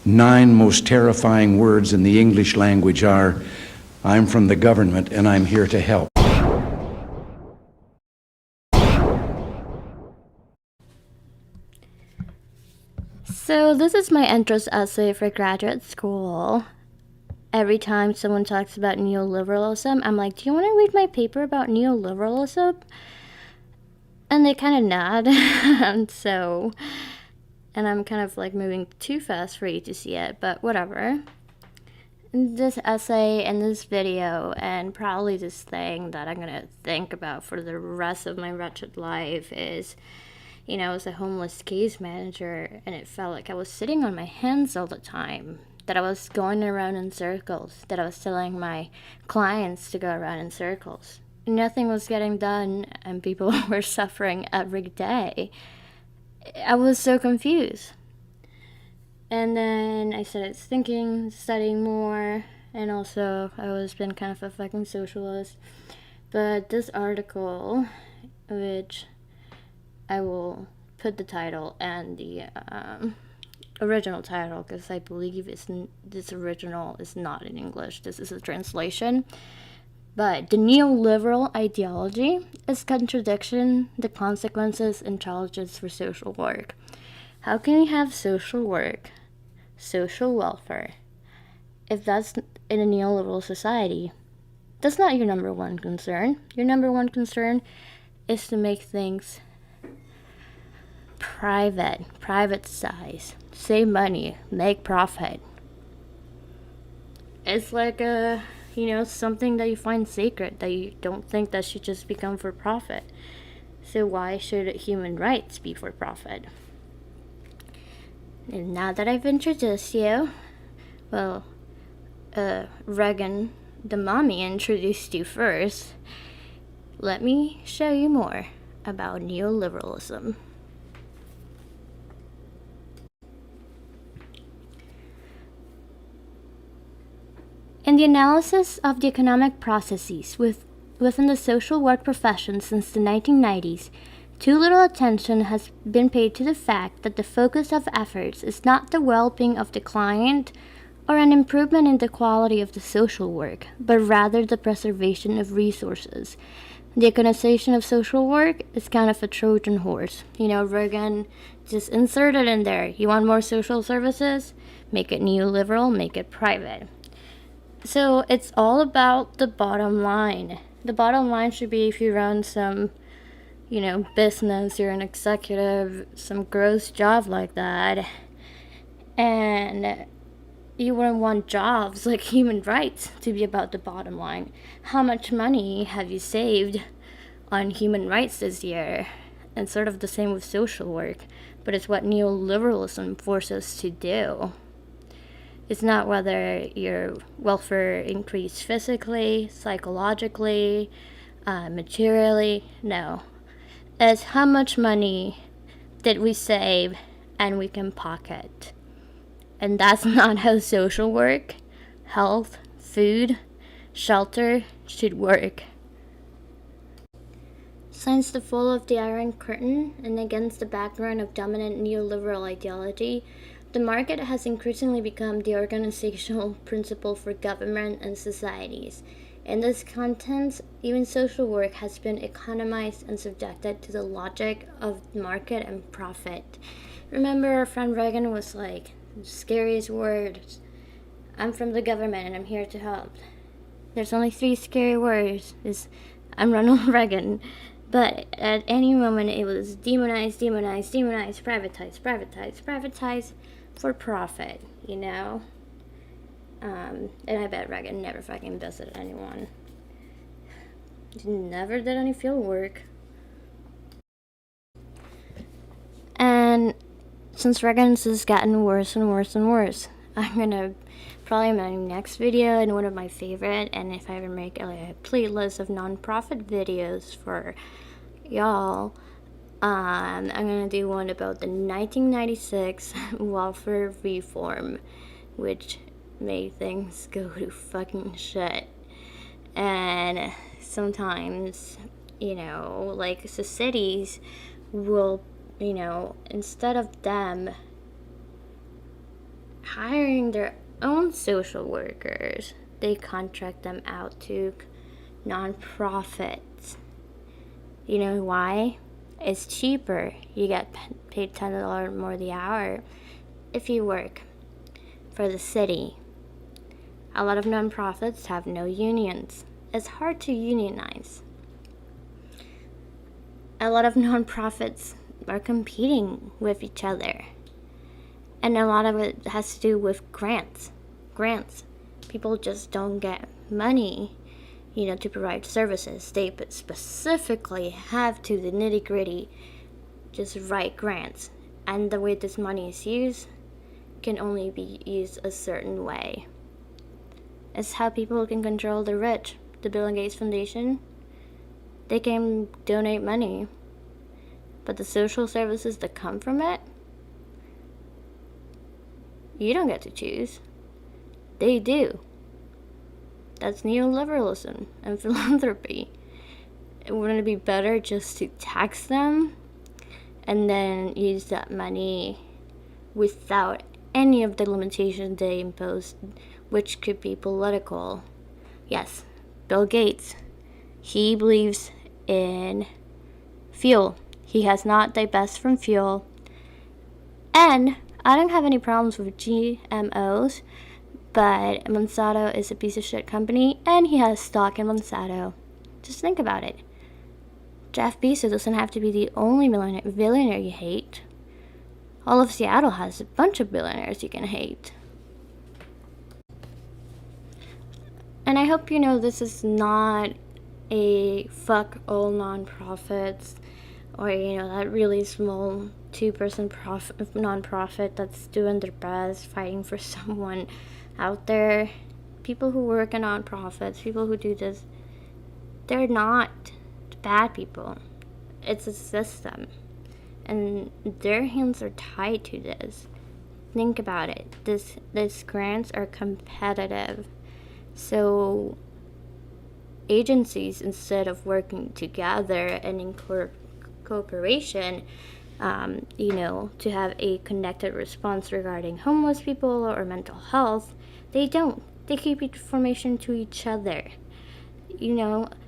9 most terrifying words in the English language are, "I'm from the government and I'm here to help." So this is my entrance essay for graduate school. Every time someone talks about neoliberalism, I'm like, do you want to read my paper about neoliberalism? And they kind of nod. And I'm kind of like moving too fast for you to see it, but whatever. This essay and this video and probably this thing that I'm gonna think about for the rest of my wretched life is, I was a homeless case manager and it felt like I was sitting on my hands all the time, that I was going around in circles, that I was telling my clients to go around in circles. Nothing was getting done and people were suffering every day. I was so confused. And then I started thinking, studying more, and also I was been kind of a fucking socialist. But this article, which I will put the title and the original title, because I believe this original is not in English. This is a translation. But the neoliberal ideology is contradiction, the consequences, and challenges for social work. How can you have social work, social welfare, if that's in a neoliberal society? That's not your number one concern. Your number one is to make things private size, save money, make profit. It's like something that you find sacred, that you don't think that should just become for profit. So why should human rights be for profit? And now that I've introduced you, Reagan, the mommy, introduced you first, let me show you more about neoliberalism. In the analysis of the economic processes within the social work profession since the 1990s, too little attention has been paid to the fact that the focus of efforts is not the well-being of the client or an improvement in the quality of the social work, but rather the preservation of resources. The iconization of social work is kind of a Trojan horse. Reagan just inserted in there, you want more social services? Make it neoliberal, make it private. So it's all about the bottom line. The bottom line should be, if you run some, business, you're an executive, some gross job like that, and you wouldn't want jobs like human rights to be about the bottom line. How much money have you saved on human rights this year? And sort of the same with social work, but it's what neoliberalism forces us to do. It's not whether your welfare increased physically, psychologically, materially. No. It's how much money did we save and we can pocket. And that's not how social work, health, food, shelter should work. Since the fall of the Iron Curtain and against the background of dominant neoliberal ideology, the market has increasingly become the organizational principle for government and societies. In this context, even social work has been economized and subjected to the logic of market and profit. Remember, our friend Reagan was like, the scariest words, I'm from the government and I'm here to help. There's only 3 scary words, is I'm Ronald Reagan. But at any moment it was demonize, privatize, for profit, and I bet Reagan never fucking visited anyone. He never did any field work. And since Reagan's has gotten worse and worse and worse, I'm gonna probably in my next video, and one of my favorite, and if I ever make a playlist of non-profit videos for y'all, I'm gonna do one about the 1996 welfare reform, which made things go to fucking shit. And sometimes, like the cities will, instead of them hiring their own social workers. They contract them out to nonprofits. You know why? It's cheaper. You get paid $10 more the hour if you work for the city. A lot of nonprofits have no unions. It's hard to unionize. A lot of nonprofits are competing with each other. And a lot of it has to do with grants. People just don't get money, to provide services. They specifically have to, the nitty-gritty, just write grants. And the way this money is used can only be used a certain way. It's how people can control the rich. The Bill and Gates Foundation, they can donate money, but the social services that come from it, you don't get to choose. They do. That's neoliberalism and philanthropy. Wouldn't it be better just to tax them and then use that money without any of the limitations they impose, which could be political? Yes, Bill Gates, he believes in fuel. He has not divested from fuel. And I don't have any problems with GMOs, but Monsanto is a piece of shit company, and he has stock in Monsanto. Just think about it. Jeff Bezos doesn't have to be the only billionaire you hate. All of Seattle has a bunch of billionaires you can hate. And I hope you know this is not a fuck all nonprofits, or that really small 2-person nonprofit that's doing their best fighting for someone out there. People who work in nonprofits, people who do this, they're not bad people. It's a system, and their hands are tied to this. Think about it. These grants are competitive, so agencies, instead of working together and in cooperation, to have a connected response regarding homeless people or mental health, they don't. They keep information to each other.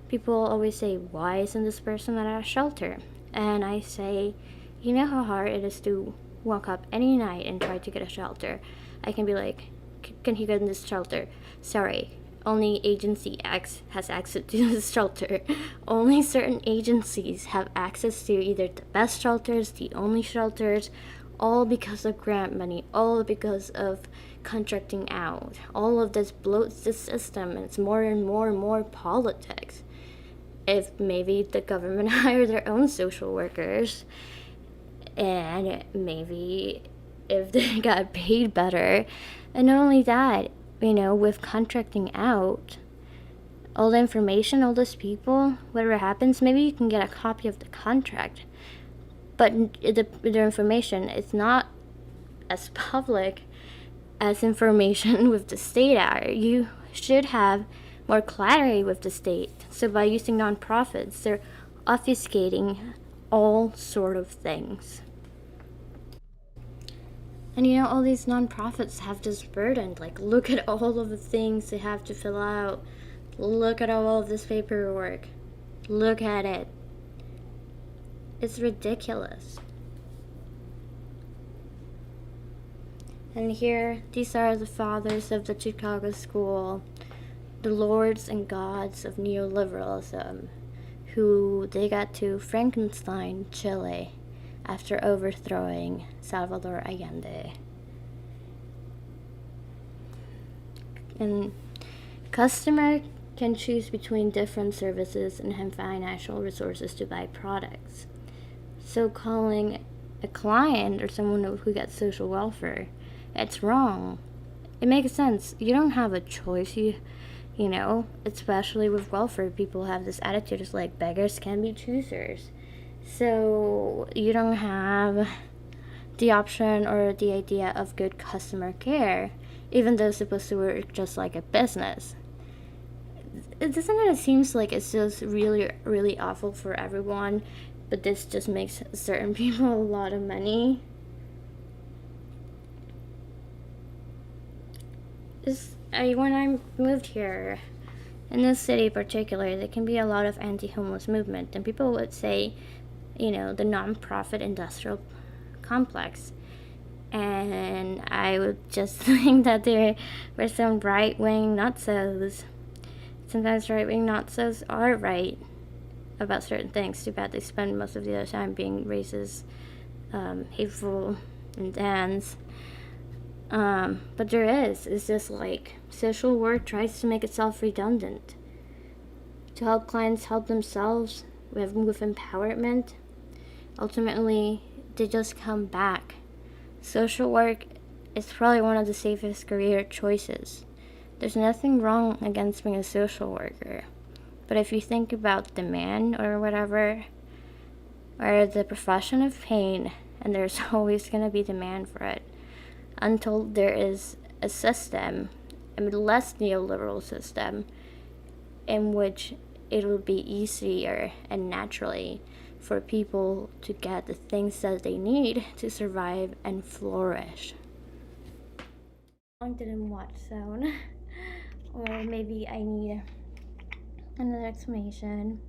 People always say, why isn't this person at a shelter? And I say, you know how hard it is to walk up any night and try to get a shelter. I can be like, can he get in this shelter? Sorry, only agency X has access to this shelter. Only certain agencies have access to either the best shelters, the only shelters, all because of grant money, all because of contracting out. All of this bloats the system, and it's more and more and more politics. If maybe the government hired their own social workers, and maybe if they got paid better, and not only that, with contracting out, all the information, all those people, whatever happens, maybe you can get a copy of the contract, but the information is not as public as information with the state are. You should have more clarity with the state. So by using nonprofits, they're obfuscating all sort of things. And all these nonprofits have this burden. Like, look at all of the things they have to fill out. Look at all of this paperwork. Look at it. It's ridiculous. And here, these are the fathers of the Chicago School, the lords and gods of neoliberalism, who they got to Frankenstein, Chile, after overthrowing Salvador Allende. And customer can choose between different services and have financial resources to buy products. So calling a client or someone who gets social welfare, it's wrong. It makes sense. You don't have a choice. Especially with welfare, people have this attitude. It's like beggars can be choosers. So you don't have the option or the idea of good customer care, even though it's supposed to work just like a business. Doesn't it seem like it's just really, really awful for everyone, but this just makes certain people a lot of money? when I moved here, in this city in particular, there can be a lot of anti-homeless movement, and people would say, the non-profit industrial complex. And I would just think that there were some right-wing nutsos. Sometimes right-wing nutsos are right about certain things. Too bad they spend most of the other time being racist, hateful, and dense. But it's just like social work tries to make itself redundant to help clients help themselves with empowerment. Ultimately, they just come back. Social work is probably one of the safest career choices. There's nothing wrong against being a social worker. But if you think about demand or whatever, or the profession of pain, and there's always going to be demand for it, until there is a system, a less neoliberal system, in which it'll be easier and naturally for people to get the things that they need to survive and flourish. I didn't watch Zone, or maybe I need another explanation,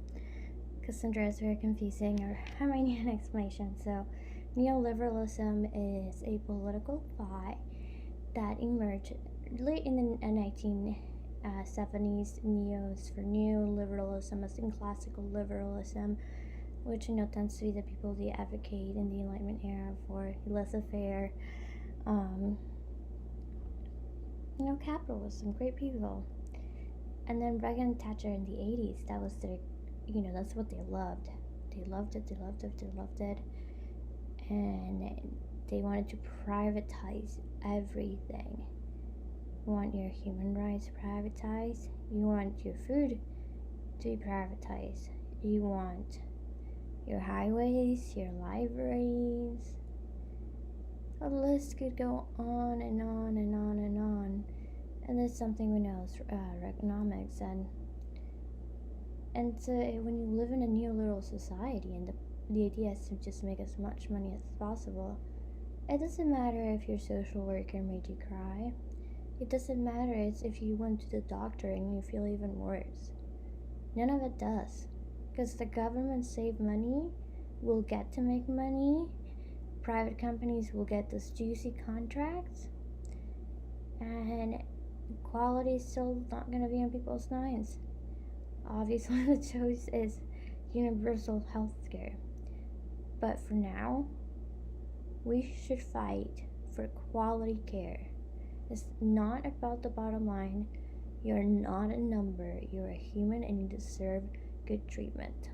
Cassandra is very confusing, or I might need an explanation. So, neoliberalism is a political thought that emerged late in the 1970s. Neos for new, liberalism as in classical liberalism, which tends to be the people they advocate in the Enlightenment era for laissez-faire, capitalism, great people. And then Reagan and Thatcher in the 80s, that was their, that's what they loved. They loved it. And they wanted to privatize everything. You want your human rights privatized. You want your food to be privatized. You want your highways, your libraries. The list could go on and on and on and on. And that's something we know is economics. And so when you live in a neoliberal society and the idea is to just make as much money as possible, it doesn't matter if your social worker made you cry. It doesn't matter if you went to the doctor and you feel even worse. None of it does. Because the government save money, will get to make money, private companies will get those juicy contracts, and quality is still not going to be on people's minds. Obviously, the choice is universal health care. But for now, we should fight for quality care. It's not about the bottom line. You're not a number. You're a human and you deserve good treatment.